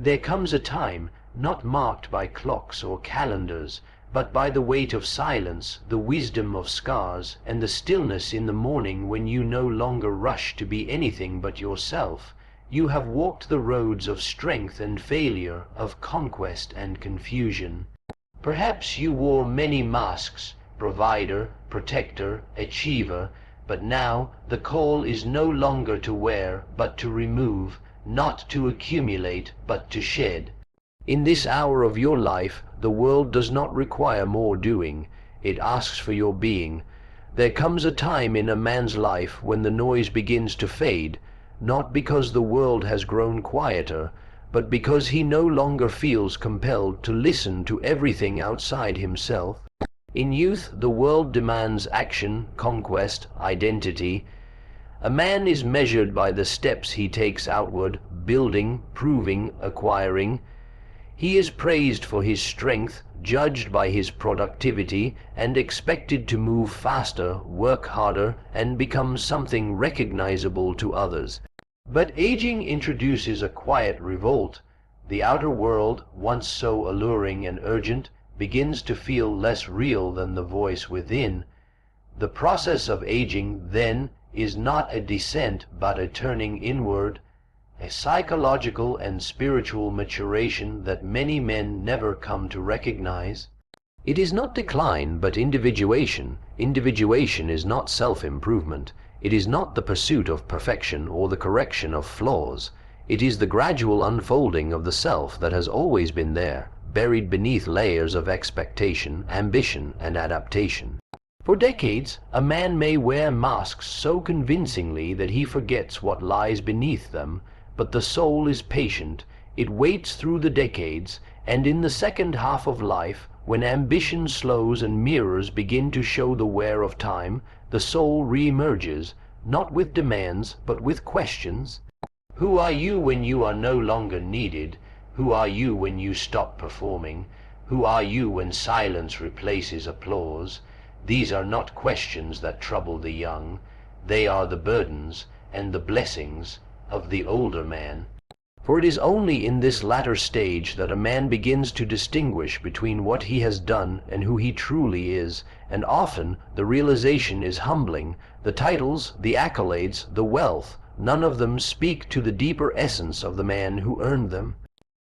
There comes a time, not marked by clocks or calendars, but by the weight of silence, the wisdom of scars, and the stillness in the morning, when you no longer rush to be anything but yourself. You have walked the roads of strength and failure, of conquest and confusion. Perhaps you wore many masks, provider, protector, achiever, but now the call is no longer to wear, but to remove, not to accumulate, but to shed. In this hour of your life, the world does not require more doing, it asks for your being. There comes a time in a man's life when the noise begins to fade, not because the world has grown quieter, but because he no longer feels compelled to listen to everything outside himself. In youth, the world demands action, conquest, identity. A man is measured by the steps he takes outward, building, proving, acquiring. He is praised for his strength, judged by his productivity, and expected to move faster, work harder, and become something recognizable to others. But aging introduces a quiet revolt. The outer world, once so alluring and urgent, begins to feel less real than the voice within. The process of aging, then, is not a descent but a turning inward, a psychological and spiritual maturation that many men never come to recognize. It is not decline, but individuation. Individuation is not self-improvement. It is not the pursuit of perfection or the correction of flaws. It is the gradual unfolding of the self that has always been there, buried beneath layers of expectation, ambition, and adaptation. For decades, a man may wear masks so convincingly that he forgets what lies beneath them, but the soul is patient. It waits through the decades, and in the second half of life, when ambition slows and mirrors begin to show the wear of time, the soul re-emerges, not with demands, but with questions. Who are you when you are no longer needed? Who are you when you stop performing? Who are you when silence replaces applause? These are not questions that trouble the young. They are the burdens and the blessings of the older man. For it is only in this latter stage that a man begins to distinguish between what he has done and who he truly is, and often the realization is humbling. The titles, the accolades, the wealth, none of them speak to the deeper essence of the man who earned them.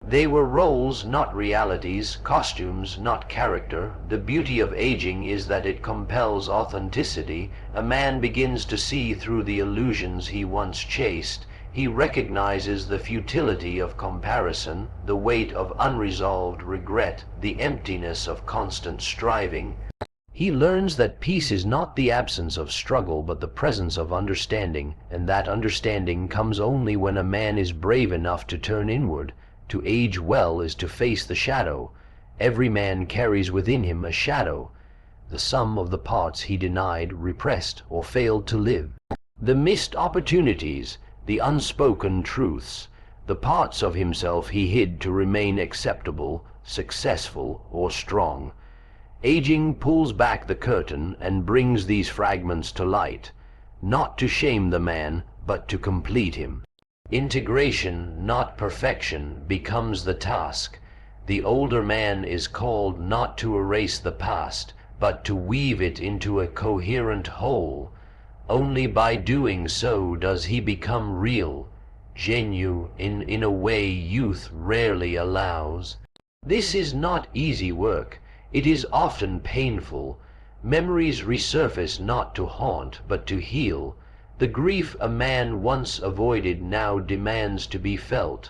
They were roles, not realities, costumes, not character. The beauty of aging is that it compels authenticity. A man begins to see through the illusions he once chased. He recognizes the futility of comparison, the weight of unresolved regret, the emptiness of constant striving. He learns that peace is not the absence of struggle, but the presence of understanding, and that understanding comes only when a man is brave enough to turn inward. To age well is to face the shadow. Every man carries within him a shadow, the sum of the parts he denied, repressed, or failed to live. The missed opportunities, the unspoken truths, the parts of himself he hid to remain acceptable, successful, or strong. Aging pulls back the curtain and brings these fragments to light, not to shame the man, but to complete him. Integration, not perfection, becomes the task. The older man is called not to erase the past, but to weave it into a coherent whole. Only by doing so does he become real, genuine in a way youth rarely allows. This is not easy work. It is often painful. Memories resurface not to haunt, but to heal. The grief a man once avoided now demands to be felt.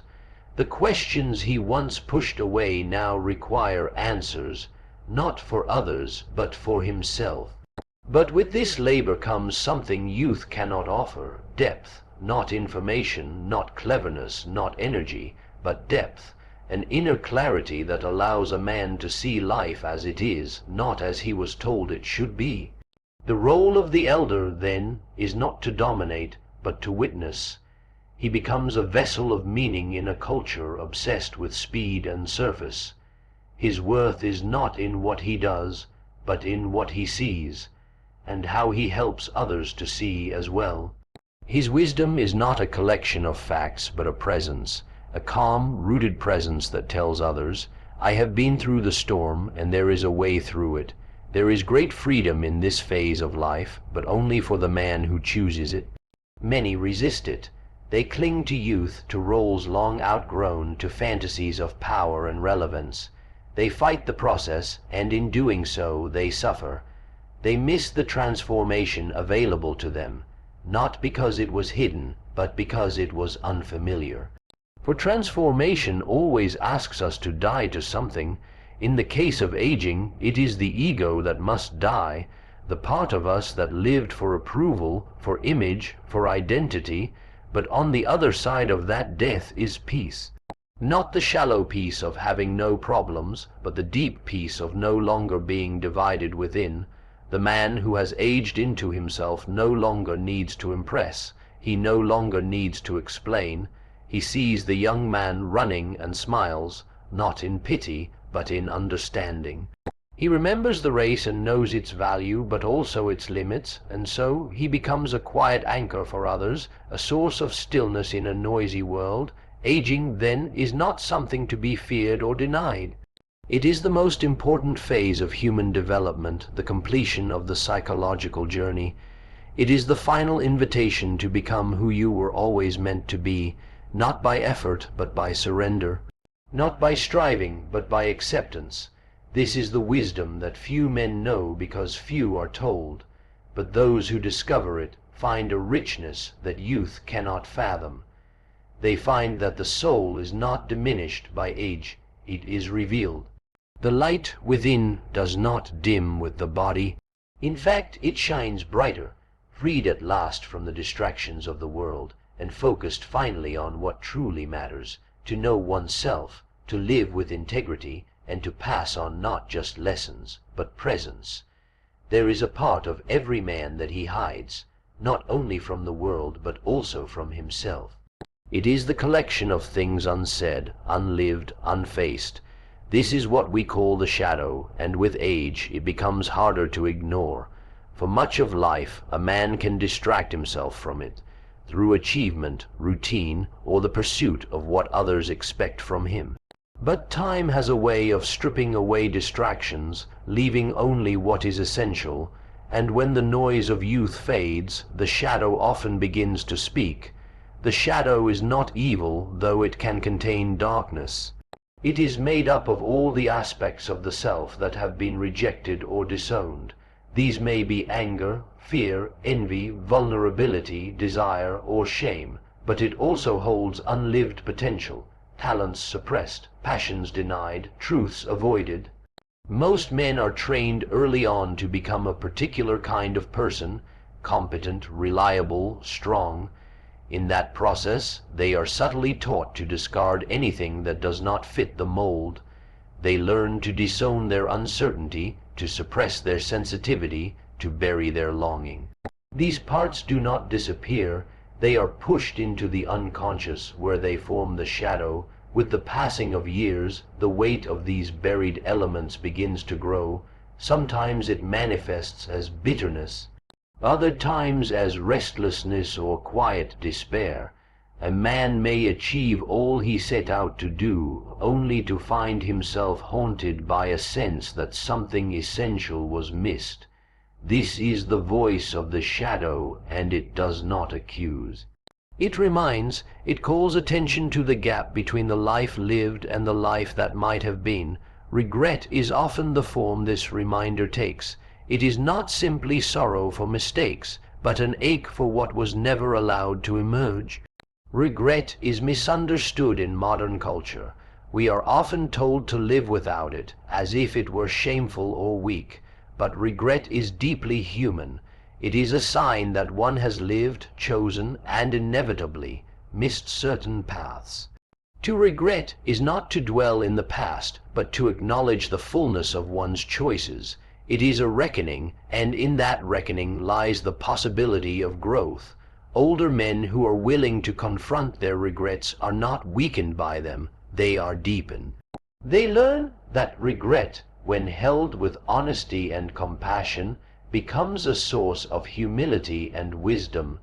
The questions he once pushed away now require answers, not for others, but for himself. But with this labor comes something youth cannot offer: depth, not information, not cleverness, not energy, but depth, an inner clarity that allows a man to see life as it is, not as he was told it should be. The role of the elder, then, is not to dominate, but to witness. He becomes a vessel of meaning in a culture obsessed with speed and surface. His worth is not in what he does, but in what he sees, and how he helps others to see as well. His wisdom is not a collection of facts, but a presence, a calm, rooted presence that tells others, "I have been through the storm, and there is a way through it. There is great freedom in this phase of life, but only for the man who chooses it." Many resist it. They cling to youth, to roles long outgrown, to fantasies of power and relevance. They fight the process, and in doing so they suffer. They miss the transformation available to them, not because it was hidden, but because it was unfamiliar. For transformation always asks us to die to something. In the case of aging, it is the ego that must die, the part of us that lived for approval, for image, for identity, but on the other side of that death is peace. Not the shallow peace of having no problems, but the deep peace of no longer being divided within. The man who has aged into himself no longer needs to impress. He no longer needs to explain. He sees the young man running and smiles, not in pity, but in understanding. He remembers the race and knows its value, but also its limits, and so he becomes a quiet anchor for others, a source of stillness in a noisy world. Aging, then, is not something to be feared or denied. It is the most important phase of human development, the completion of the psychological journey. It is the final invitation to become who you were always meant to be, not by effort, but by surrender. Not by striving, but by acceptance. This is the wisdom that few men know because few are told, but those who discover it find a richness that youth cannot fathom. They find that the soul is not diminished by age, it is revealed. The light within does not dim with the body. In fact, it shines brighter, freed at last from the distractions of the world, and focused finally on what truly matters, to know oneself, to live with integrity, and to pass on not just lessons, but presence. There is a part of every man that he hides, not only from the world, but also from himself. It is the collection of things unsaid, unlived, unfaced. This is what we call the shadow, and with age it becomes harder to ignore. For much of life, a man can distract himself from it, through achievement, routine, or the pursuit of what others expect from him. But time has a way of stripping away distractions, leaving only what is essential, and when the noise of youth fades, the shadow often begins to speak. The shadow is not evil, though it can contain darkness. It is made up of all the aspects of the self that have been rejected or disowned. These may be anger, fear, envy, vulnerability, desire, or shame, but it also holds unlived potential, talents suppressed, passions denied, truths avoided. Most men are trained early on to become a particular kind of person, competent, reliable, strong. In that process, they are subtly taught to discard anything that does not fit the mold. They learn to disown their uncertainty, to suppress their sensitivity, to bury their longing. These parts do not disappear. They are pushed into the unconscious, where they form the shadow. With the passing of years, the weight of these buried elements begins to grow. Sometimes it manifests as bitterness, other times as restlessness or quiet despair. A man may achieve all he set out to do, only to find himself haunted by a sense that something essential was missed. This is the voice of the shadow, and it does not accuse. It reminds, it calls attention to the gap between the life lived and the life that might have been. Regret is often the form this reminder takes. It is not simply sorrow for mistakes, but an ache for what was never allowed to emerge. Regret is misunderstood in modern culture. We are often told to live without it, as if it were shameful or weak. But regret is deeply human. It is a sign that one has lived, chosen, and inevitably missed certain paths. To regret is not to dwell in the past, but to acknowledge the fullness of one's choices. It is a reckoning, and in that reckoning lies the possibility of growth. Older men who are willing to confront their regrets are not weakened by them, they are deepened. They learn that regret, when held with honesty and compassion, becomes a source of humility and wisdom.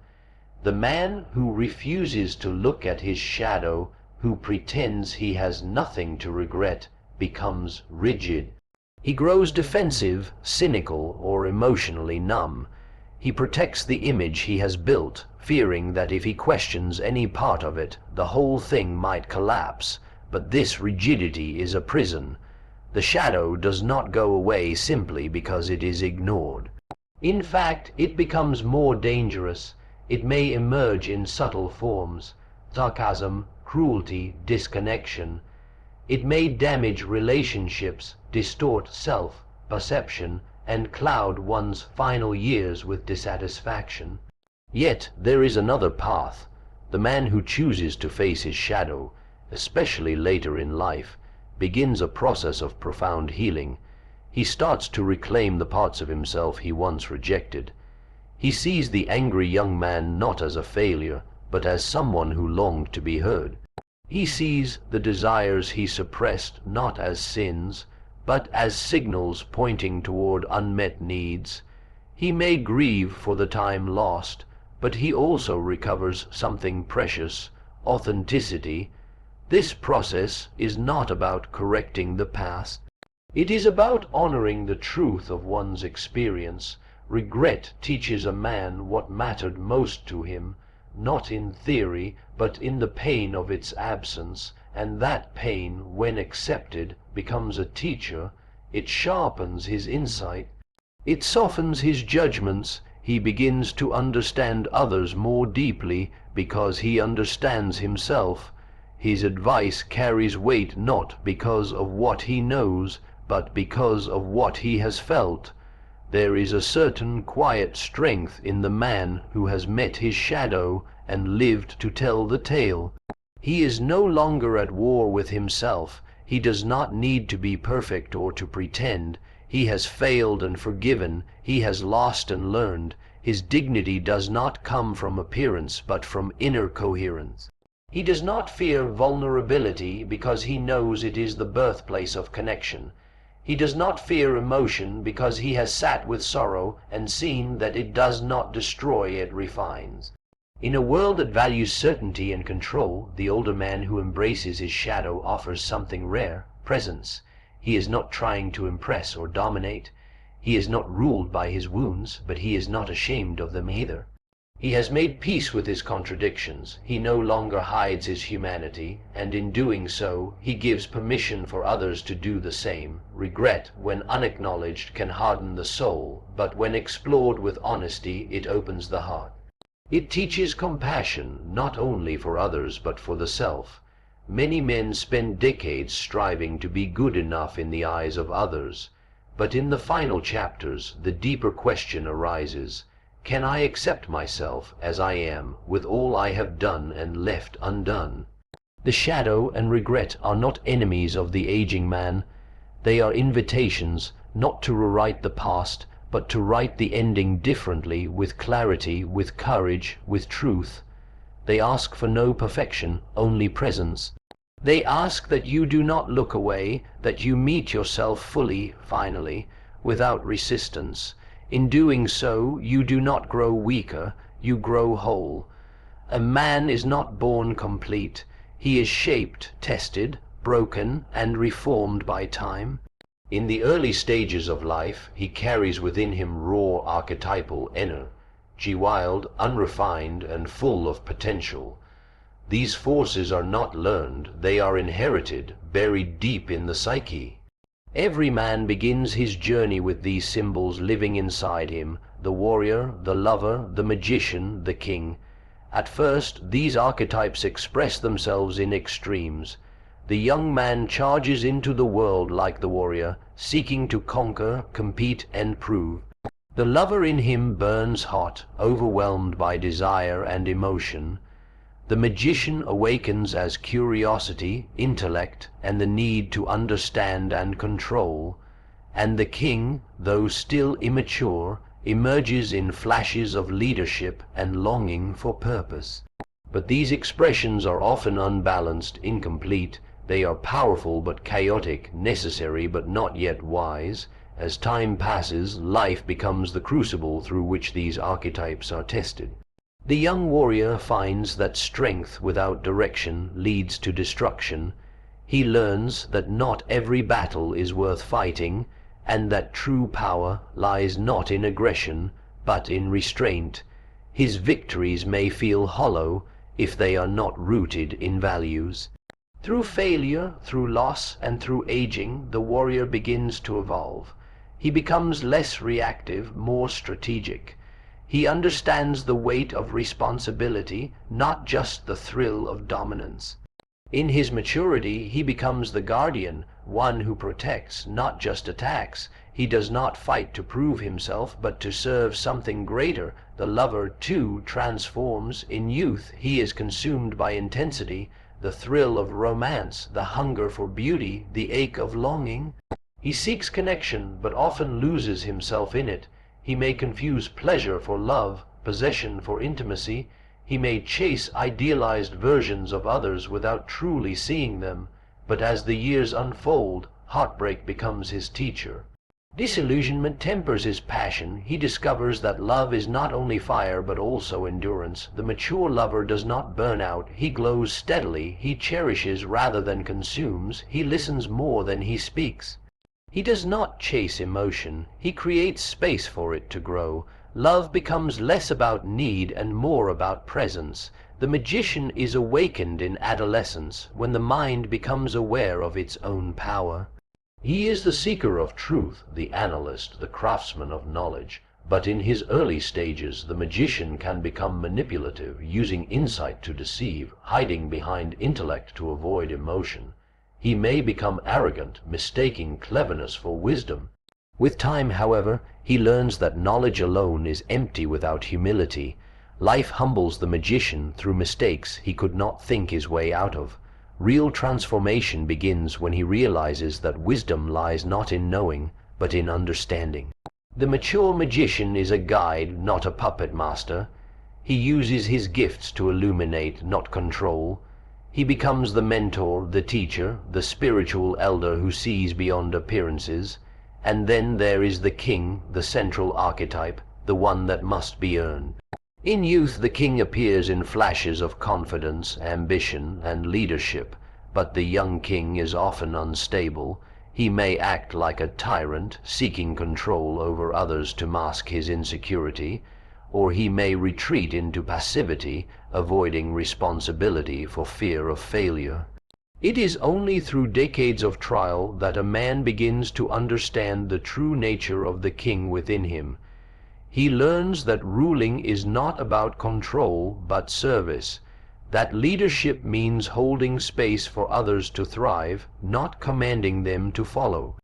The man who refuses to look at his shadow who pretends he has nothing to regret becomes rigid. He grows defensive, cynical, or emotionally numb. He protects the image he has built, fearing that if he questions any part of it, the whole thing might collapse. But this rigidity is a prison. The shadow does not go away simply because it is ignored. In fact, it becomes more dangerous. It may emerge in subtle forms: sarcasm, cruelty, disconnection. It may damage relationships, distort self-perception, and cloud one's final years with dissatisfaction. Yet there is another path. The man who chooses to face his shadow, especially later in life, begins a process of profound healing. He starts to reclaim the parts of himself he once rejected. He sees the angry young man not as a failure, but as someone who longed to be heard. He sees the desires he suppressed not as sins, but as signals pointing toward unmet needs. He may grieve for the time lost, but he also recovers something precious: authenticity. This process is not about correcting the past. It is about honoring the truth of one's experience. Regret teaches a man what mattered most to him, not in theory, but in the pain of its absence, and that pain, when accepted, becomes a teacher. It sharpens his insight. It softens his judgments. He begins to understand others more deeply because he understands himself. His advice carries weight not because of what he knows, but because of what he has felt. There is a certain quiet strength in the man who has met his shadow and lived to tell the tale. He is no longer at war with himself. He does not need to be perfect or to pretend. He has failed and forgiven. He has lost and learned. His dignity does not come from appearance, but from inner coherence. He does not fear vulnerability because he knows it is the birthplace of connection. He does not fear emotion because he has sat with sorrow and seen that it does not destroy, it refines. In a world that values certainty and control, the older man who embraces his shadow offers something rare: presence. He is not trying to impress or dominate. He is not ruled by his wounds, but he is not ashamed of them either. He has made peace with his contradictions. He no longer hides his humanity, and in doing so, he gives permission for others to do the same. Regret, when unacknowledged, can harden the soul, but when explored with honesty, it opens the heart. It teaches compassion, not only for others, but for the self. Many men spend decades striving to be good enough in the eyes of others, but in the final chapters, the deeper question arises: can I accept myself as I am, with all I have done and left undone? The shadow and regret are not enemies of the aging man. They are invitations, not to rewrite the past, but to write the ending differently, with clarity, with courage, with truth. They ask for no perfection, only presence. They ask that you do not look away, that you meet yourself fully, finally, without resistance. In doing so, you do not grow weaker, you grow whole. A man is not born complete. He is shaped, tested, broken, and reformed by time. In the early stages of life, he carries within him raw archetypal energy, wild, unrefined, and full of potential. These forces are not learned, they are inherited, buried deep in the psyche. Every man begins his journey with these symbols living inside him: the warrior, the lover, the magician, the king. At first, these archetypes express themselves in extremes. The young man charges into the world like the warrior, seeking to conquer, compete, and prove. The lover in him burns hot, overwhelmed by desire and emotion. The magician awakens as curiosity, intellect, and the need to understand and control. And the king, though still immature, emerges in flashes of leadership and longing for purpose. But these expressions are often unbalanced, incomplete. They are powerful but chaotic, necessary but not yet wise. As time passes, life becomes the crucible through which these archetypes are tested. The young warrior finds that strength without direction leads to destruction. He learns that not every battle is worth fighting, and that true power lies not in aggression, but in restraint. His victories may feel hollow if they are not rooted in values. Through failure, through loss, and through aging, the warrior begins to evolve. He becomes less reactive, more strategic. He understands the weight of responsibility, not just the thrill of dominance. In his maturity, he becomes the guardian, one who protects, not just attacks. He does not fight to prove himself, but to serve something greater. The lover, too, transforms. In youth, he is consumed by intensity, the thrill of romance, the hunger for beauty, the ache of longing. He seeks connection, but often loses himself in it. He may confuse pleasure for love, possession for intimacy. He may chase idealized versions of others without truly seeing them. But as the years unfold, heartbreak becomes his teacher. Disillusionment tempers his passion. He discovers that love is not only fire but also endurance. The mature lover does not burn out. He glows steadily. He cherishes rather than consumes. He listens more than he speaks. He does not chase emotion. He creates space for it to grow. Love becomes less about need and more about presence. The magician is awakened in adolescence, when the mind becomes aware of its own power. He is the seeker of truth, the analyst, the craftsman of knowledge. But in his early stages, the magician can become manipulative, using insight to deceive, hiding behind intellect to avoid emotion. He may become arrogant, mistaking cleverness for wisdom. With time, however, he learns that knowledge alone is empty without humility. Life humbles the magician through mistakes he could not think his way out of. Real transformation begins when he realizes that wisdom lies not in knowing, but in understanding. The mature magician is a guide, not a puppet master. He uses his gifts to illuminate, not control. He becomes the mentor, the teacher, the spiritual elder who sees beyond appearances. And then there is the king, the central archetype, the one that must be earned. In youth, the king appears in flashes of confidence, ambition, and leadership, but the young king is often unstable. He may act like a tyrant, seeking control over others to mask his insecurity, or he may retreat into passivity, avoiding responsibility for fear of failure. It is only through decades of trial that a man begins to understand the true nature of the king within him. He learns that ruling is not about control, but service. That leadership means holding space for others to thrive, not commanding them to follow.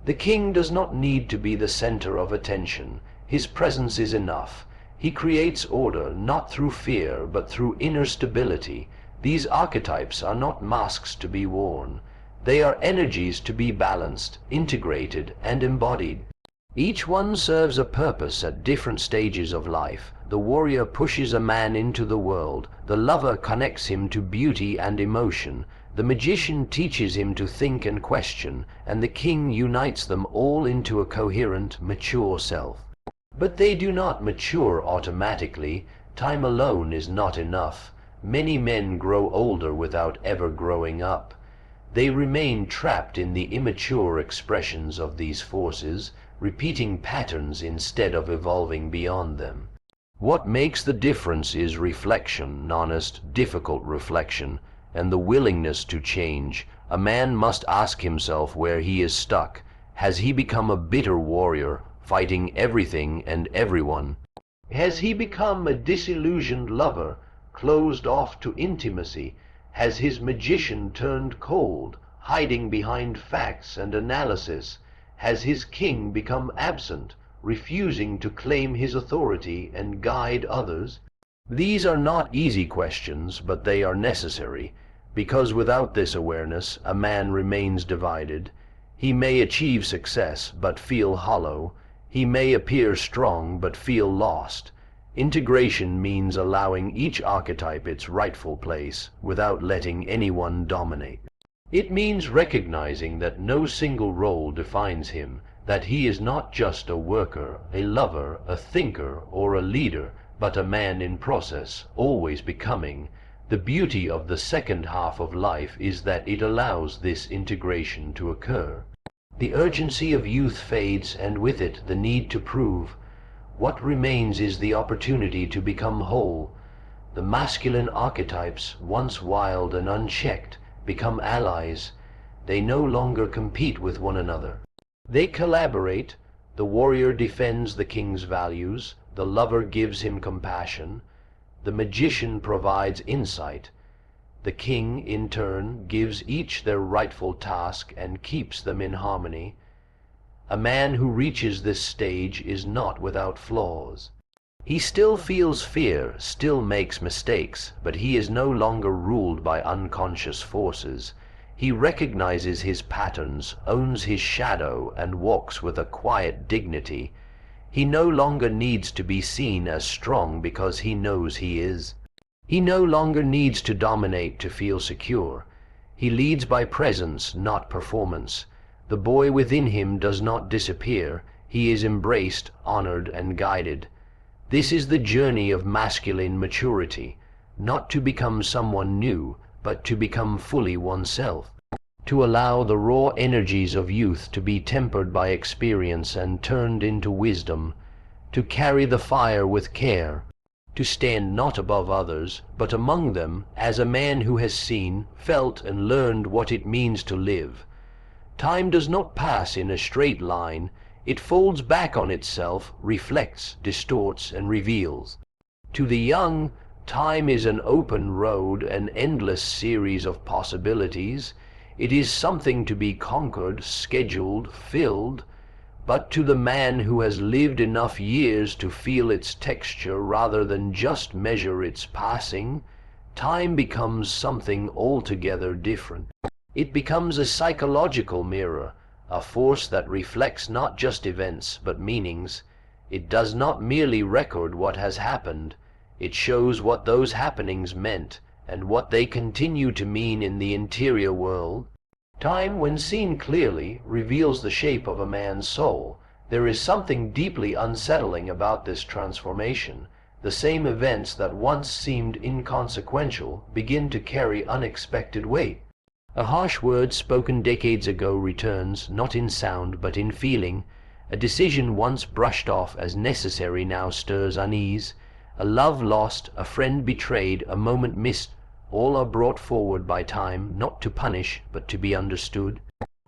The king does not need to be the center of attention. His presence is enough. He creates order, not through fear, but through inner stability. These archetypes are not masks to be worn. They are energies to be balanced, integrated, and embodied. Each one serves a purpose at different stages of life. The warrior pushes a man into the world. The lover connects him to beauty and emotion. The magician teaches him to think and question, and the king unites them all into a coherent, mature self. But they do not mature automatically. Time alone is not enough. Many men grow older without ever growing up. They remain trapped in the immature expressions of these forces, repeating patterns instead of evolving beyond them. What makes the difference is reflection, honest, difficult reflection, and the willingness to change. A man must ask himself where he is stuck. Has he become a bitter warrior, fighting everything and everyone? Has he become a disillusioned lover, closed off to intimacy? Has his magician turned cold, hiding behind facts and analysis? Has his king become absent, refusing to claim his authority and guide others? These are not easy questions, but they are necessary, because without this awareness, a man remains divided. He may achieve success, but feel hollow. He may appear strong, but feel lost. Integration means allowing each archetype its rightful place, without letting anyone dominate. It means recognizing that no single role defines him, that he is not just a worker, a lover, a thinker, or a leader, but a man in process, always becoming. The beauty of the second half of life is that it allows this integration to occur. The urgency of youth fades, and with it the need to prove. What remains is the opportunity to become whole. The masculine archetypes, once wild and unchecked, become allies. They no longer compete with one another. They collaborate. The warrior defends the king's values, the lover gives him compassion, the magician provides insight. The king, in turn, gives each their rightful task and keeps them in harmony. A man who reaches this stage is not without flaws. He still feels fear, still makes mistakes, but he is no longer ruled by unconscious forces. He recognizes his patterns, owns his shadow, and walks with a quiet dignity. He no longer needs to be seen as strong because he knows he is. He no longer needs to dominate to feel secure. He leads by presence, not performance. The boy within him does not disappear. He is embraced, honored, and guided. This is the journey of masculine maturity, not to become someone new, but to become fully oneself, to allow the raw energies of youth to be tempered by experience and turned into wisdom, to carry the fire with care, to stand not above others, but among them as a man who has seen, felt, and learned what it means to live. Time does not pass in a straight line. It folds back on itself, reflects, distorts, and reveals. To the young, time is an open road, an endless series of possibilities. It is something to be conquered, scheduled, filled. But to the man who has lived enough years to feel its texture rather than just measure its passing, time becomes something altogether different. It becomes a psychological mirror, a force that reflects not just events but meanings. It does not merely record what has happened. It shows what those happenings meant and what they continue to mean in the interior world. Time, when seen clearly, reveals the shape of a man's soul. There is something deeply unsettling about this transformation. The same events that once seemed inconsequential begin to carry unexpected weight. A harsh word spoken decades ago returns, not in sound but in feeling. A decision once brushed off as necessary now stirs unease. A love lost, a friend betrayed, a moment missed, all are brought forward by time, not to punish, but to be understood.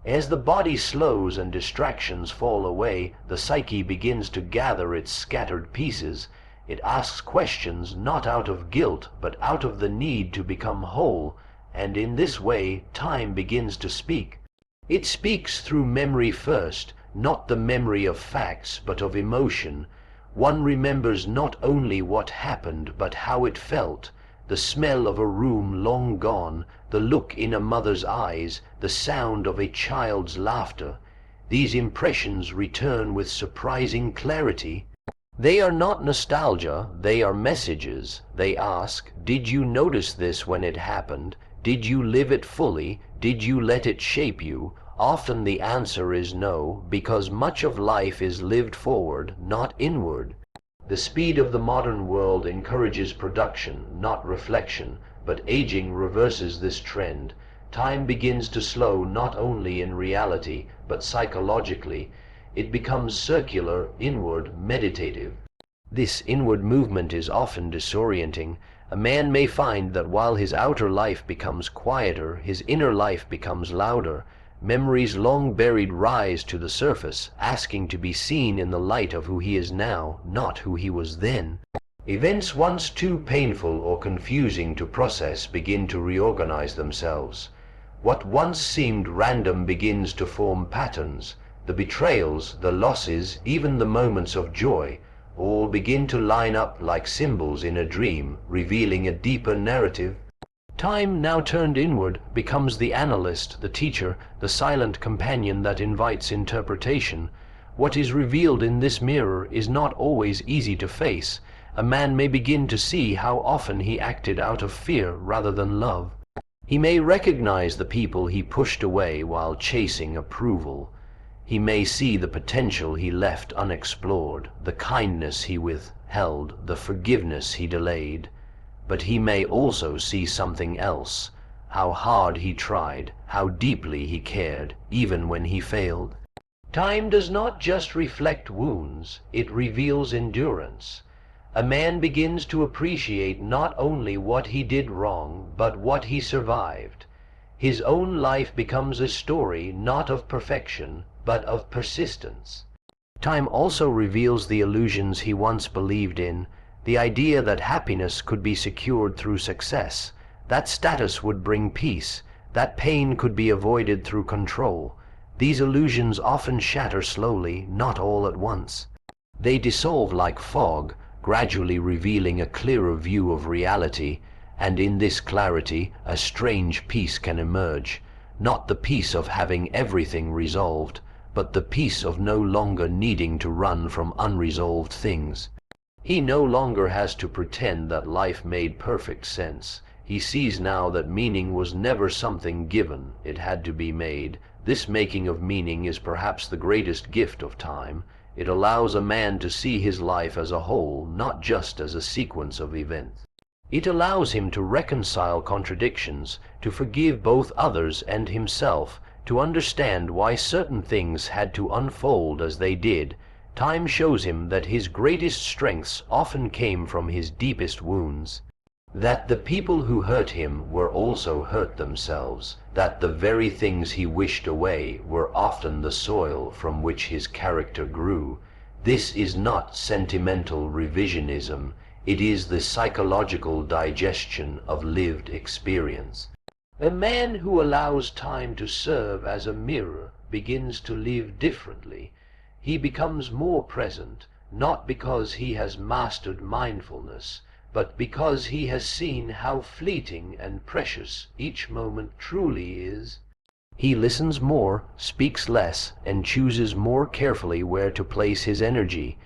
As the body slows and distractions fall away, the psyche begins to gather its scattered pieces. It asks questions not out of guilt, but out of the need to become whole, and in this way time begins to speak. It speaks through memory first, not the memory of facts, but of emotion. One remembers not only what happened, but how it felt. The smell of a room long gone, the look in a mother's eyes, the sound of a child's laughter. These impressions return with surprising clarity. They are not nostalgia, they are messages. They ask, did you notice this when it happened? Did you live it fully? Did you let it shape you? Often the answer is no, because much of life is lived forward, not inward. The speed of the modern world encourages production, not reflection, but aging reverses this trend. Time begins to slow not only in reality, but psychologically. It becomes circular, inward, meditative. This inward movement is often disorienting. A man may find that while his outer life becomes quieter, his inner life becomes louder. Memories long buried rise to the surface, asking to be seen in the light of who he is now, not who he was then. Events once too painful or confusing to process begin to reorganize themselves. What once seemed random begins to form patterns. The betrayals, the losses, even the moments of joy, all begin to line up like symbols in a dream, revealing a deeper narrative. Time, now turned inward, becomes the analyst, the teacher, the silent companion that invites interpretation. What is revealed in this mirror is not always easy to face. A man may begin to see how often he acted out of fear rather than love. He may recognize the people he pushed away while chasing approval. He may see the potential he left unexplored, the kindness he withheld. held, the forgiveness he delayed. But he may also see something else, how hard he tried, how deeply he cared, even when he failed. Time does not just reflect wounds, it reveals endurance. A man begins to appreciate not only what he did wrong, but what he survived. His own life becomes a story not of perfection, but of persistence. Time also reveals the illusions he once believed in, the idea that happiness could be secured through success, that status would bring peace, that pain could be avoided through control. These illusions often shatter slowly, not all at once. They dissolve like fog, gradually revealing a clearer view of reality, and in this clarity a strange peace can emerge, not the peace of having everything resolved, but the peace of no longer needing to run from unresolved things. He no longer has to pretend that life made perfect sense. He sees now that meaning was never something given, it had to be made. This making of meaning is perhaps the greatest gift of time. It allows a man to see his life as a whole, not just as a sequence of events. It allows him to reconcile contradictions, to forgive both others and himself, to understand why certain things had to unfold as they did. Time shows him that his greatest strengths often came from his deepest wounds, that the people who hurt him were also hurt themselves, that the very things he wished away were often the soil from which his character grew. This is not sentimental revisionism, it is the psychological digestion of lived experience. A man who allows time to serve as a mirror begins to live differently. He becomes more present, not because he has mastered mindfulness, but because he has seen how fleeting and precious each moment truly is. He listens more, speaks less, and chooses more carefully where to place his energy.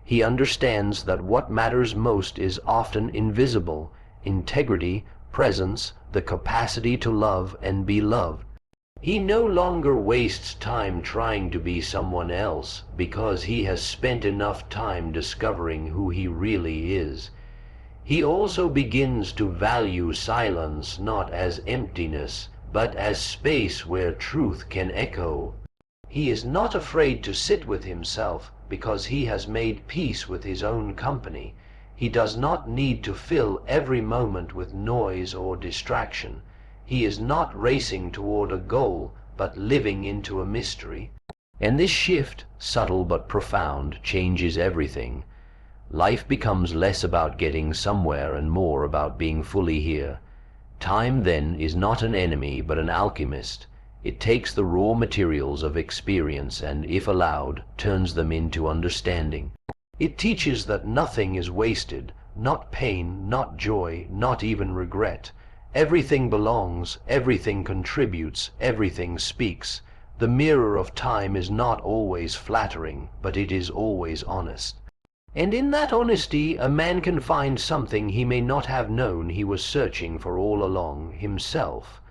He understands that what matters most is often invisible: integrity, presence, the capacity to love and be loved. He no longer wastes time trying to be someone else, because he has spent enough time discovering who he really is. He also begins to value silence not as emptiness, but as space where truth can echo. He is not afraid to sit with himself, because he has made peace with his own company. He does not need to fill every moment with noise or distraction. He is not racing toward a goal, but living into a mystery. And this shift, subtle but profound, changes everything. Life becomes less about getting somewhere and more about being fully here. Time, then, is not an enemy, but an alchemist. It takes the raw materials of experience and, if allowed, turns them into understanding. It teaches that nothing is wasted, not pain, not joy, not even regret. Everything belongs, everything contributes, everything speaks. The mirror of time is not always flattering, but it is always honest. And in that honesty a man can find something he may not have known he was searching for all along, himself.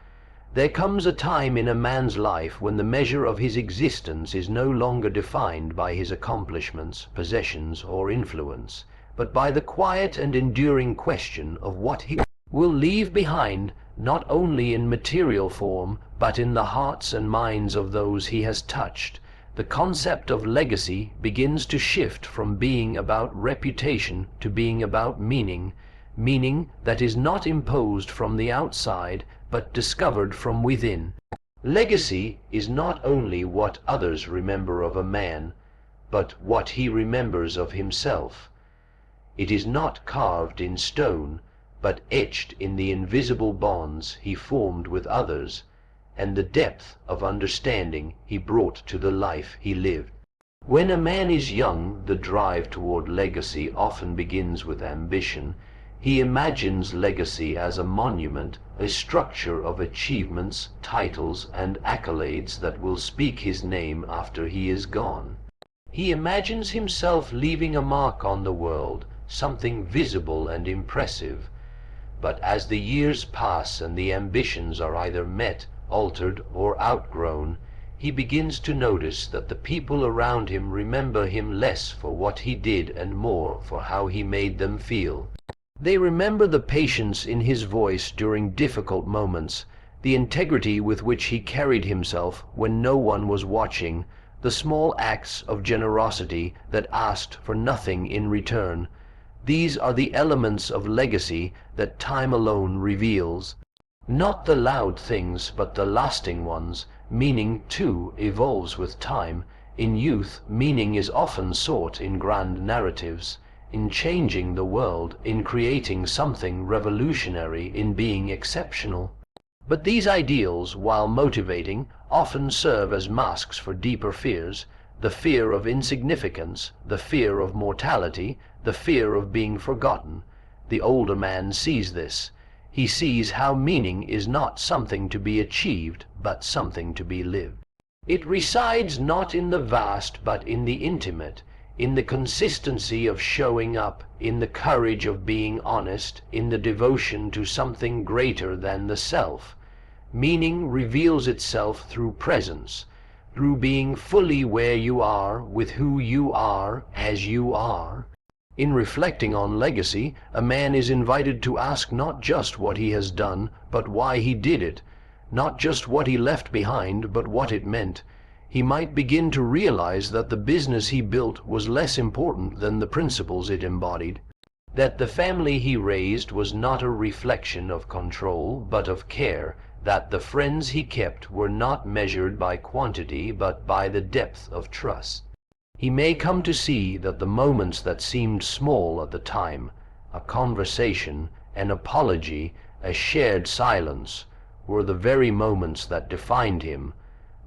There comes a time in a man's life when the measure of his existence is no longer defined by his accomplishments, possessions, or influence, but by the quiet and enduring question of what he will leave behind, not only in material form, but in the hearts and minds of those he has touched. The concept of legacy begins to shift from being about reputation to being about meaning, meaning that is not imposed from the outside, but discovered from within. Legacy is not only what others remember of a man, but what he remembers of himself. It is not carved in stone, but etched in the invisible bonds he formed with others, and the depth of understanding he brought to the life he lived. When a man is young, the drive toward legacy often begins with ambition. He imagines legacy as a monument, a structure of achievements, titles, and accolades that will speak his name after he is gone. He imagines himself leaving a mark on the world, something visible and impressive. But as the years pass and the ambitions are either met, altered, or outgrown, he begins to notice that the people around him remember him less for what he did and more for how he made them feel. They remember the patience in his voice during difficult moments, the integrity with which he carried himself when no one was watching, the small acts of generosity that asked for nothing in return. These are the elements of legacy that time alone reveals. Not the loud things, but the lasting ones. Meaning, too, evolves with time. In youth, meaning is often sought in grand narratives, in changing the world, in creating something revolutionary, in being exceptional. But these ideals, while motivating, often serve as masks for deeper fears: the fear of insignificance, the fear of mortality, the fear of being forgotten. The older man sees this. He sees how meaning is not something to be achieved, but something to be lived. It resides not in the vast, but in the intimate, in the consistency of showing up, in the courage of being honest, in the devotion to something greater than the self. Meaning reveals itself through presence, through being fully where you are, with who you are, as you are. In reflecting on legacy, a man is invited to ask not just what he has done, but why he did it, not just what he left behind, but what it meant. He might begin to realize that the business he built was less important than the principles it embodied, that the family he raised was not a reflection of control, but of care, that the friends he kept were not measured by quantity, but by the depth of trust. He may come to see that the moments that seemed small at the time, a conversation, an apology, a shared silence, were the very moments that defined him.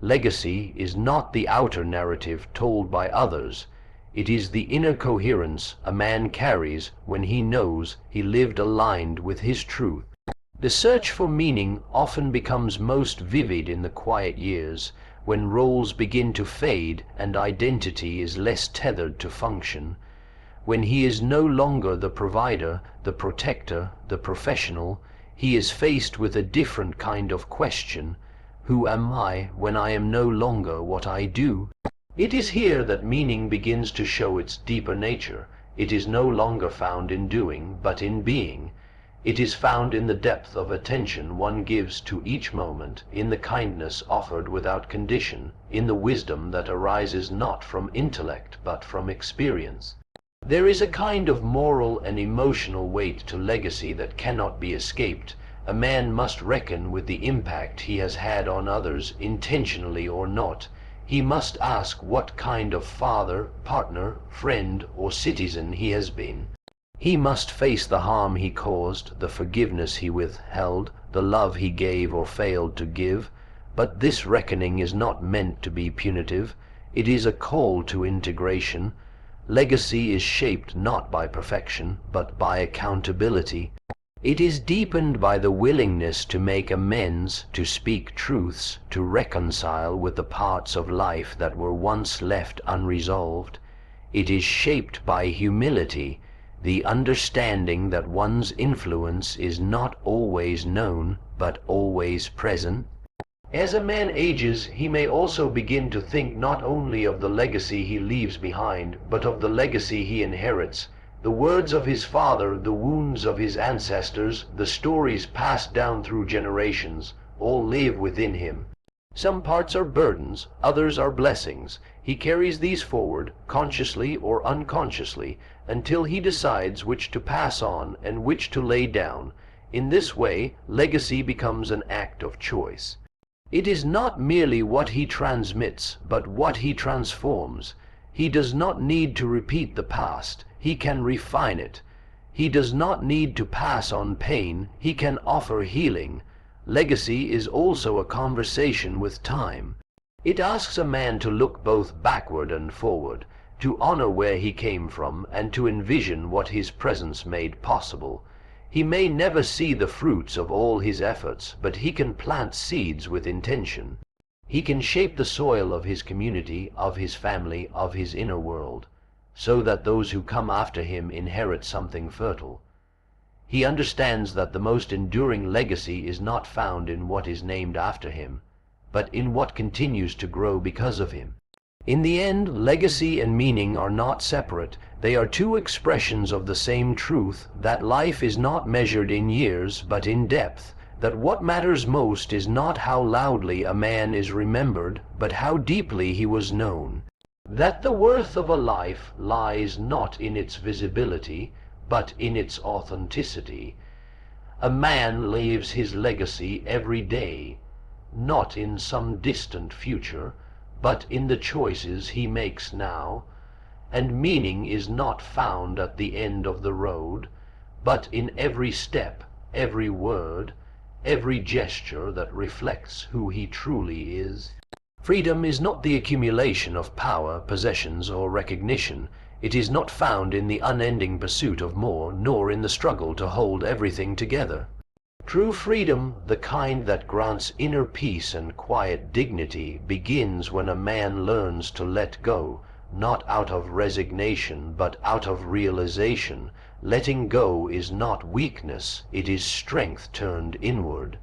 Legacy is not the outer narrative told by others. It is the inner coherence a man carries when he knows he lived aligned with his truth. The search for meaning often becomes most vivid in the quiet years, when roles begin to fade and identity is less tethered to function, when he is no longer the provider, the protector, the professional. He is faced with a different kind of question: who am I when I am no longer what I do? It is here that meaning begins to show its deeper nature. It is no longer found in doing, but in being. It is found in the depth of attention one gives to each moment, in the kindness offered without condition, in the wisdom that arises not from intellect but from experience. There is a kind of moral and emotional weight to legacy that cannot be escaped. A man must reckon with the impact he has had on others, intentionally or not. He must ask what kind of father, partner, friend, or citizen he has been. He must face the harm he caused, the forgiveness he withheld, the love he gave or failed to give. But this reckoning is not meant to be punitive. It is a call to integration. Legacy is shaped not by perfection, but by accountability. It is deepened by the willingness to make amends, to speak truths, to reconcile with the parts of life that were once left unresolved. It is shaped by humility, the understanding that one's influence is not always known, but always present. As a man ages, he may also begin to think not only of the legacy he leaves behind, but of the legacy he inherits. The words of his father, the wounds of his ancestors, the stories passed down through generations, all live within him. Some parts are burdens, others are blessings. He carries these forward, consciously or unconsciously, until he decides which to pass on and which to lay down. In this way, legacy becomes an act of choice. It is not merely what he transmits, but what he transforms. He does not need to repeat the past, he can refine it. He does not need to pass on pain, he can offer healing. Legacy is also a conversation with time. It asks a man to look both backward and forward, to honor where he came from, and to envision what his presence made possible. He may never see the fruits of all his efforts, but he can plant seeds with intention. He can shape the soil of his community, of his family, of his inner world, so that those who come after him inherit something fertile. He understands that the most enduring legacy is not found in what is named after him, but in what continues to grow because of him. In the end, legacy and meaning are not separate. They are two expressions of the same truth, that life is not measured in years, but in depth, that what matters most is not how loudly a man is remembered, but how deeply he was known, that the worth of a life lies not in its visibility, but in its authenticity. A man leaves his legacy every day, not in some distant future, but in the choices he makes now, and meaning is not found at the end of the road, but in every step, every word, every gesture that reflects who he truly is. Freedom is not the accumulation of power, possessions, or recognition. It is not found in the unending pursuit of more, nor in the struggle to hold everything together. True freedom, the kind that grants inner peace and quiet dignity, begins when a man learns to let go, not out of resignation, but out of realization. Letting go is not weakness, it is strength turned inward.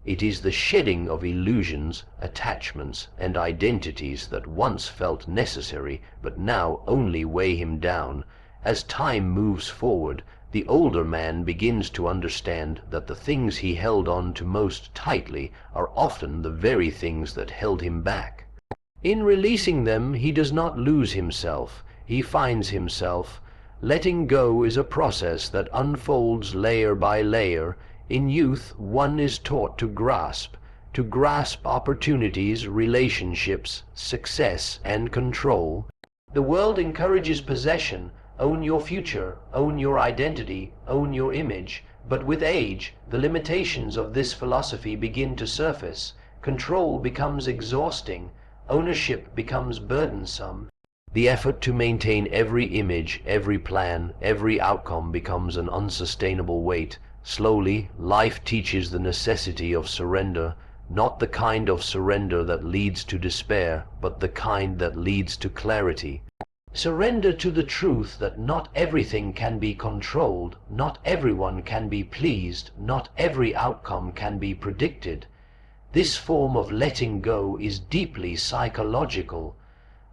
It is the shedding of illusions, attachments, and identities that once felt necessary, but now only weigh him down. As time moves forward, the older man begins to understand that the things he held on to most tightly are often the very things that held him back. In releasing them, he does not lose himself, he finds himself. Letting go is a process that unfolds layer by layer. In youth, one is taught to grasp opportunities, relationships, success, and control. The world encourages possession. Own your future, own your identity, own your image. But with age, the limitations of this philosophy begin to surface. Control becomes exhausting. Ownership becomes burdensome. The effort to maintain every image, every plan, every outcome becomes an unsustainable weight. Slowly, life teaches the necessity of surrender, not the kind of surrender that leads to despair, but the kind that leads to clarity. Surrender to the truth that not everything can be controlled, not everyone can be pleased, not every outcome can be predicted. This form of letting go is deeply psychological.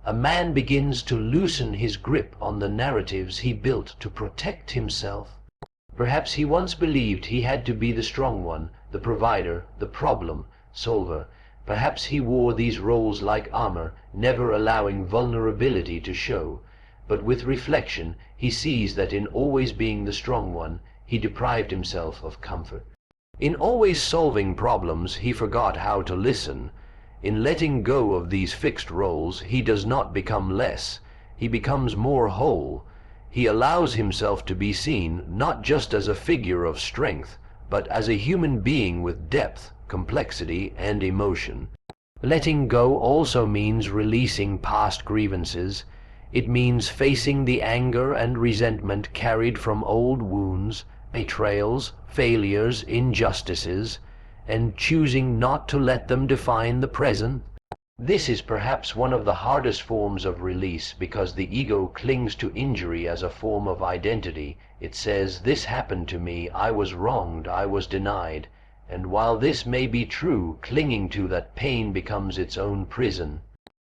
A man begins to loosen his grip on the narratives he built to protect himself. Perhaps he once believed he had to be the strong one, the provider, the problem solver. Perhaps he wore these roles like armor, never allowing vulnerability to show. But with reflection, he sees that in always being the strong one, he deprived himself of comfort. In always solving problems, he forgot how to listen. In letting go of these fixed roles, he does not become less. He becomes more whole. He allows himself to be seen not just as a figure of strength, but as a human being with depth, complexity, and emotion. Letting go also means releasing past grievances. It means facing the anger and resentment carried from old wounds, betrayals, failures, injustices, and choosing not to let them define the present. This is perhaps one of the hardest forms of release, because the ego clings to injury as a form of identity. It says, "This happened to me, I was wronged, I was denied." And while this may be true, clinging to that pain becomes its own prison.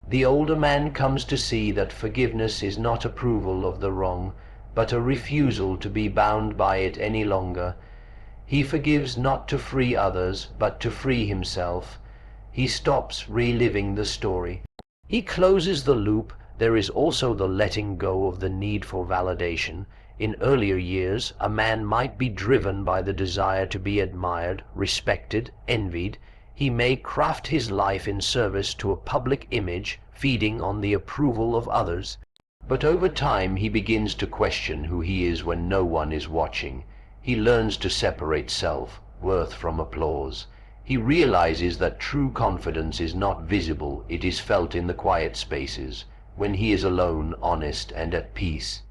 The older man comes to see that forgiveness is not approval of the wrong, but a refusal to be bound by it any longer. He forgives not to free others, but to free himself. He stops reliving the story. He closes the loop. There is also the letting go of the need for validation. In earlier years, a man might be driven by the desire to be admired, respected, envied. He may craft his life in service to a public image, feeding on the approval of others. But over time, he begins to question who he is when no one is watching. He learns to separate self-worth from applause. He realizes that true confidence is not visible, it is felt in the quiet spaces, when he is alone, honest, and at peace.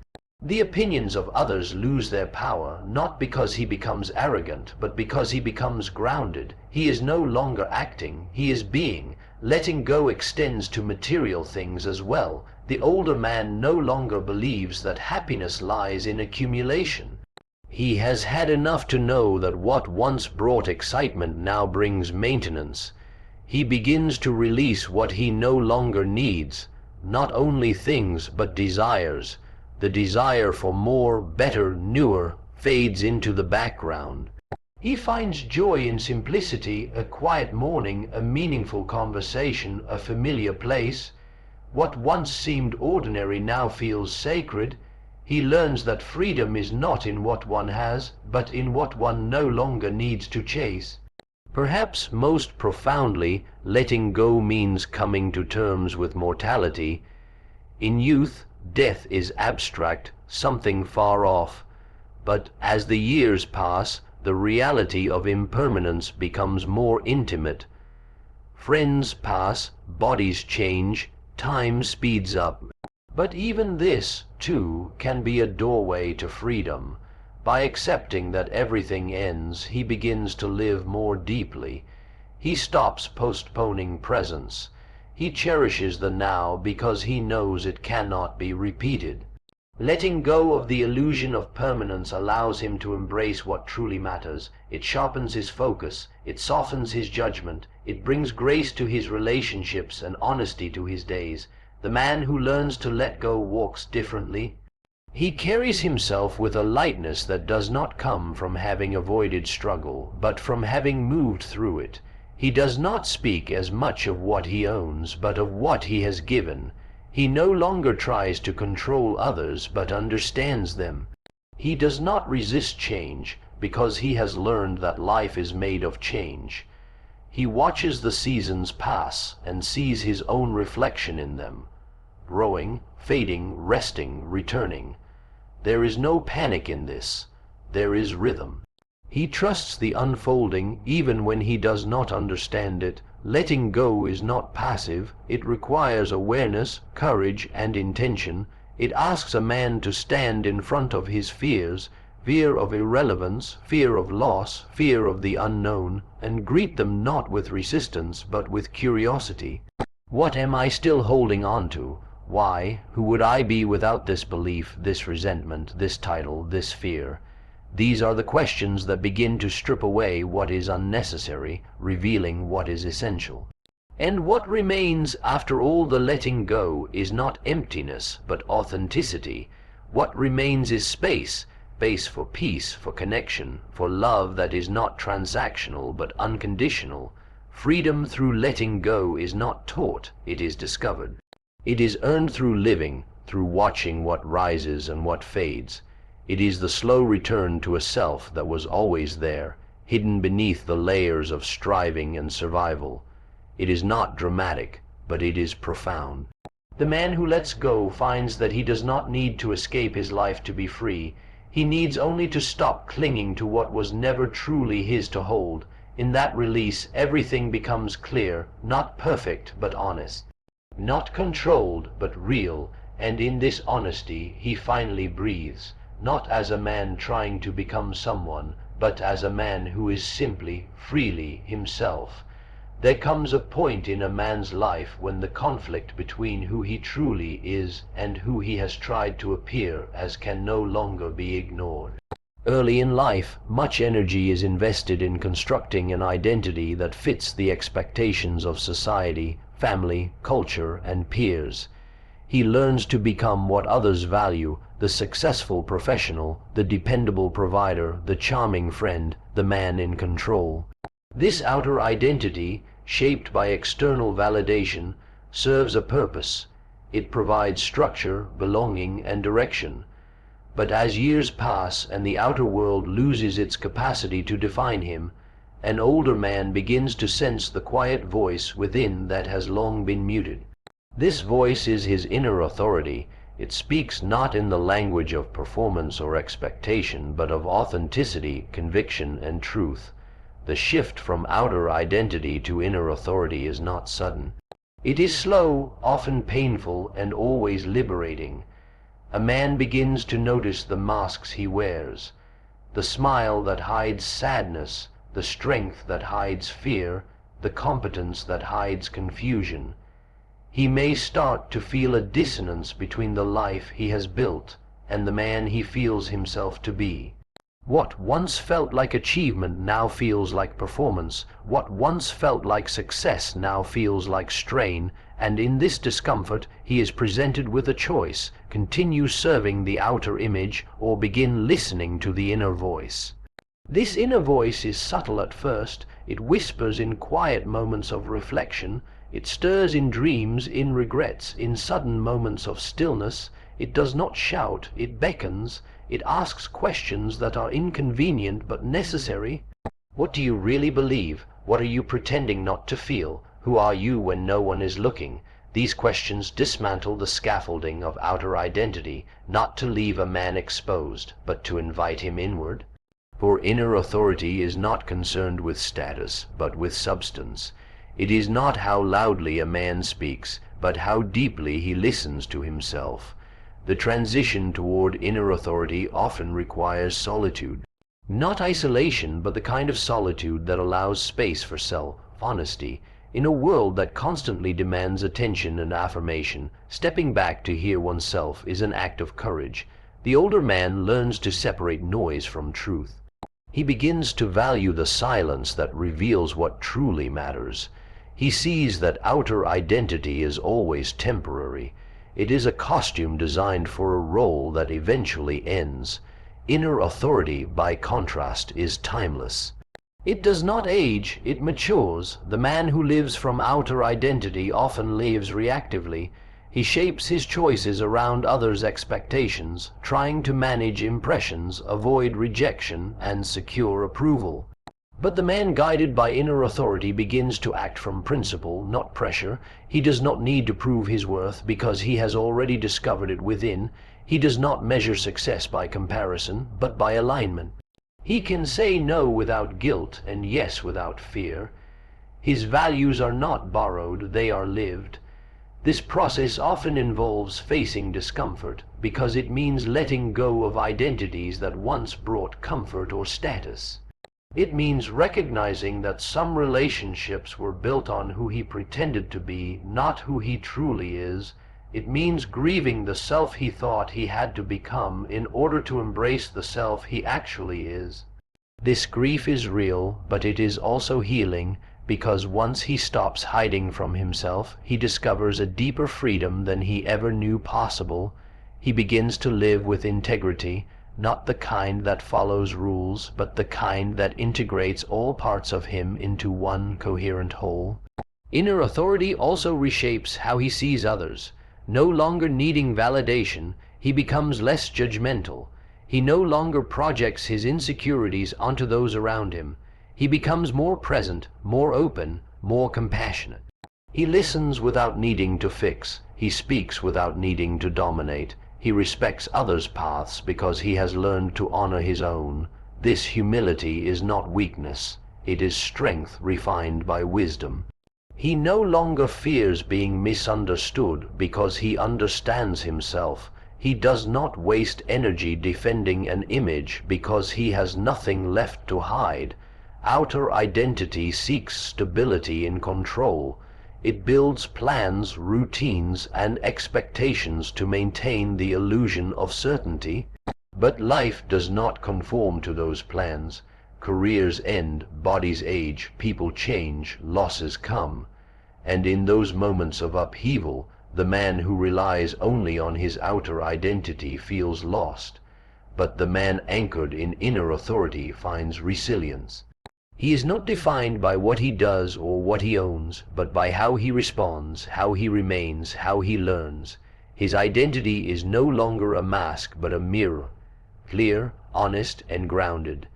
The opinions of others lose their power, not because he becomes arrogant, but because he becomes grounded. He is no longer acting, he is being. Letting go extends to material things as well. The older man no longer believes that happiness lies in accumulation. He has had enough to know that what once brought excitement now brings maintenance. He begins to release what he no longer needs, not only things but desires. The desire for more, better, newer fades into the background. He finds joy in simplicity, a quiet morning, a meaningful conversation, a familiar place. What once seemed ordinary now feels sacred. He learns that freedom is not in what one has, but in what one no longer needs to chase. Perhaps most profoundly, letting go means coming to terms with mortality. In youth, death is abstract, something far off. But as the years pass, the reality of impermanence becomes more intimate. Friends pass, bodies change, time speeds up. But even this, too, can be a doorway to freedom. By accepting that everything ends, he begins to live more deeply. He stops postponing presence. He cherishes the now because he knows it cannot be repeated. Letting go of the illusion of permanence allows him to embrace what truly matters. It sharpens his focus, it softens his judgment, it brings grace to his relationships and honesty to his days. The man who learns to let go walks differently. He carries himself with a lightness that does not come from having avoided struggle, but from having moved through it. He does not speak as much of what he owns, but of what he has given. He no longer tries to control others, but understands them. He does not resist change, because he has learned that life is made of change. He watches the seasons pass and sees his own reflection in them, growing, fading, resting, returning. There is no panic in this. There is rhythm. He trusts the unfolding even when he does not understand it. Letting go is not passive. It requires awareness, courage, and intention. It asks a man to stand in front of his fears, fear of irrelevance, fear of loss, fear of the unknown, and greet them not with resistance, but with curiosity. What am I still holding on to? Why? Who would I be without this belief, this resentment, this title, this fear? These are the questions that begin to strip away what is unnecessary, revealing what is essential. And what remains after all the letting go is not emptiness, but authenticity. What remains is space, space for peace, for connection, for love that is not transactional, but unconditional. Freedom through letting go is not taught, it is discovered. It is earned through living, through watching what rises and what fades. It is the slow return to a self that was always there, hidden beneath the layers of striving and survival. It is not dramatic, but it is profound. The man who lets go finds that he does not need to escape his life to be free. He needs only to stop clinging to what was never truly his to hold. In that release, everything becomes clear, not perfect, but honest. Not controlled, but real, and in this honesty he finally breathes. Not as a man trying to become someone, but as a man who is simply, freely himself. There comes a point in a man's life when the conflict between who he truly is and who he has tried to appear as can no longer be ignored. Early in life, much energy is invested in constructing an identity that fits the expectations of society, family, culture, and peers. He learns to become what others value, the successful professional, the dependable provider, the charming friend, the man in control. This outer identity, shaped by external validation, serves a purpose. It provides structure, belonging, and direction. But as years pass and the outer world loses its capacity to define him, an older man begins to sense the quiet voice within that has long been muted. This voice is his inner authority. It speaks not in the language of performance or expectation, but of authenticity, conviction, and truth. The shift from outer identity to inner authority is not sudden. It is slow, often painful, and always liberating. A man begins to notice the masks he wears, the smile that hides sadness, the strength that hides fear, the competence that hides confusion. He may start to feel a dissonance between the life he has built and the man he feels himself to be. What once felt like achievement now feels like performance. What once felt like success now feels like strain, and in this discomfort he is presented with a choice: continue serving the outer image or begin listening to the inner voice. This inner voice is subtle at first. It whispers in quiet moments of reflection. It stirs in dreams, in regrets, in sudden moments of stillness. It does not shout, it beckons. It asks questions that are inconvenient but necessary. What do you really believe? What are you pretending not to feel? Who are you when no one is looking? These questions dismantle the scaffolding of outer identity, not to leave a man exposed, but to invite him inward. For inner authority is not concerned with status, but with substance. It is not how loudly a man speaks, but how deeply he listens to himself. The transition toward inner authority often requires solitude. Not isolation, but the kind of solitude that allows space for self-honesty. In a world that constantly demands attention and affirmation, stepping back to hear oneself is an act of courage. The older man learns to separate noise from truth. He begins to value the silence that reveals what truly matters. He sees that outer identity is always temporary. It is a costume designed for a role that eventually ends. Inner authority, by contrast, is timeless. It does not age, it matures. The man who lives from outer identity often lives reactively. He shapes his choices around others' expectations, trying to manage impressions, avoid rejection, and secure approval. But the man guided by inner authority begins to act from principle, not pressure. He does not need to prove his worth because he has already discovered it within. He does not measure success by comparison, but by alignment. He can say no without guilt and yes without fear. His values are not borrowed, they are lived. This process often involves facing discomfort, because it means letting go of identities that once brought comfort or status. It means recognizing that some relationships were built on who he pretended to be, not who he truly is. It means grieving the self he thought he had to become in order to embrace the self he actually is. This grief is real, but it is also healing, because once he stops hiding from himself, he discovers a deeper freedom than he ever knew possible. He begins to live with integrity, not the kind that follows rules, but the kind that integrates all parts of him into one coherent whole. Inner authority also reshapes how he sees others. No longer needing validation, he becomes less judgmental. He no longer projects his insecurities onto those around him. He becomes more present, more open, more compassionate. He listens without needing to fix. He speaks without needing to dominate. He respects others' paths because he has learned to honor his own. This humility is not weakness. It is strength refined by wisdom. He no longer fears being misunderstood because he understands himself. He does not waste energy defending an image because he has nothing left to hide. Outer identity seeks stability in control. It builds plans, routines, and expectations to maintain the illusion of certainty. But life does not conform to those plans. Careers end, bodies age, people change, losses come. And in those moments of upheaval, the man who relies only on his outer identity feels lost. But the man anchored in inner authority finds resilience. He is not defined by what he does or what he owns, but by how he responds, how he remains, how he learns. His identity is no longer a mask but a mirror, clear, honest, and grounded.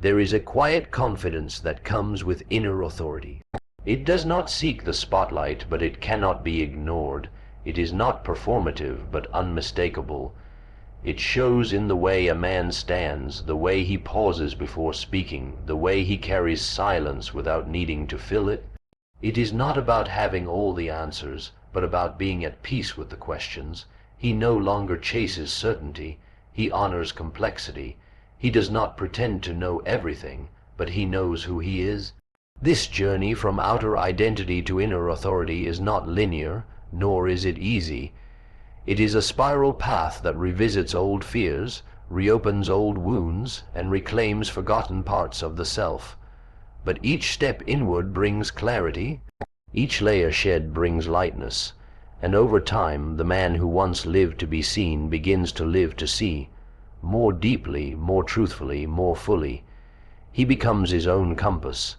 There is a quiet confidence that comes with inner authority. It does not seek the spotlight, but it cannot be ignored. It is not performative, but unmistakable. It shows in the way a man stands, the way he pauses before speaking, the way he carries silence without needing to fill it. It is not about having all the answers, but about being at peace with the questions. He no longer chases certainty. He honors complexity. He does not pretend to know everything, but he knows who he is. This journey from outer identity to inner authority is not linear, nor is it easy. It is a spiral path that revisits old fears, reopens old wounds, and reclaims forgotten parts of the self. But each step inward brings clarity, each layer shed brings lightness, and over time the man who once lived to be seen begins to live to see, more deeply, more truthfully, more fully. He becomes his own compass,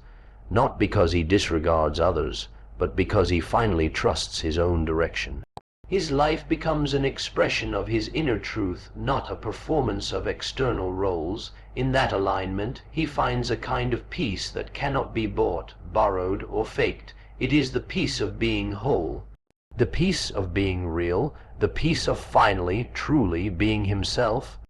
not because he disregards others, but because he finally trusts his own direction. His life becomes an expression of his inner truth, not a performance of external roles. In that alignment, he finds a kind of peace that cannot be bought, borrowed, or faked. It is the peace of being whole, the peace of being real, the peace of finally, truly being himself.